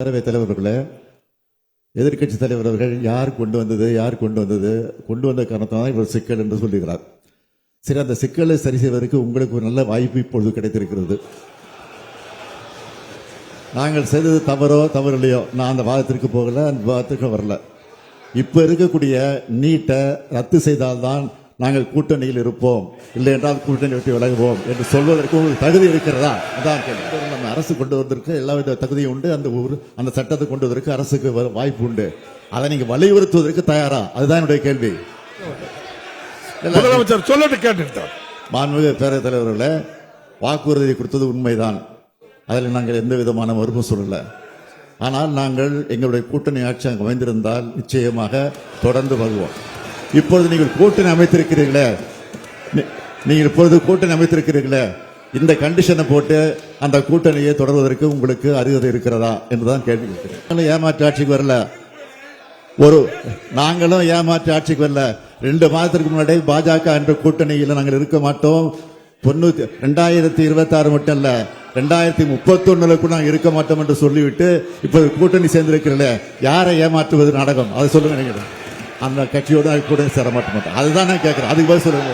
பேரவைத் தலைவர்களே, எதிர்க்கட்சி தலைவர் அவர்கள் யார் கொண்டு வந்த காரணத்தான் இவர் சிக்கல் என்று சொல்லுகிறார். சரி, அந்த சிக்கலை சரி செய்வதற்கு உங்களுக்கு ஒரு நல்ல வாய்ப்பு இப்பொழுது கிடைத்திருக்கிறது. நாங்கள் செய்தது தவறில்லையோ, நான் அந்த வாதத்திற்கு போகல, அந்த வாதத்திற்கு வரல. இப்ப இருக்கக்கூடிய நீட்டை ரத்து செய்தால்தான் நாங்கள் கூட்டணியில் இருப்போம், இல்லை என்றால் கூட்டணி விட்டு விலகுவோம் என்று சொல்வதற்கு உங்களுக்கு தகுதி இருக்கிறதா? அதான் கேள்வி. நம்ம அரசு கொண்டு வந்ததற்கு எல்லா வித தகுதியும் உண்டு. அந்த சட்டத்தை கொண்டு வந்ததற்கு அரசுக்கு வாய்ப்பு உண்டு. அதை நீங்க வலியுறுத்துவதற்கு தயாரா? அதுதான் என்னுடைய கேள்வி. முதலமைச்சர் சொல்லட்டு கேட்டுட்டார். மாண்புமிகு பேரவைத் தலைவர்களே, வாக்குறுதி கொடுத்தது உண்மைதான். அதில் நாங்கள் எந்த விதமான மறுப்பும் சொல்லல. ஆனால் நாங்கள் எங்களுடைய கூட்டணி ஆட்சி அங்கு அமைந்திருந்தால் நிச்சயமாக தொடர்ந்து வருவோம். இப்பொழுது நீங்கள் கூட்டணி அமைத்திருக்கிறீர்களே, இந்த கண்டிஷனை போட்டு அந்த கூட்டணியை தொடர்வதற்கு உங்களுக்கு அருகதை இருக்கிறதா என்றுதான் கேள்வி கேட்கிறேன். ஏமாற்று ஆட்சிக்கு வரல, நாங்களும் ஏமாற்று ஆட்சிக்கு வரல. 2 மாதத்திற்கு முன்னாடி பாஜக என்ற கூட்டணியில் நாங்கள் இருக்க மாட்டோம். 2026 மட்டும் இல்ல, 2031 நாங்கள் இருக்க மாட்டோம் என்று சொல்லிவிட்டு இப்போது கூட்டணி சேர்ந்திருக்கிறீர்களே, யாரை ஏமாற்றுவது நாடகம்? அதை சொல்லுங்க. அந்த கட்சியோட கூட சேர மாட்டோம். அதுதான் நான் கேட்கிறேன். அதுக்கு பதில் சொல்லுங்க.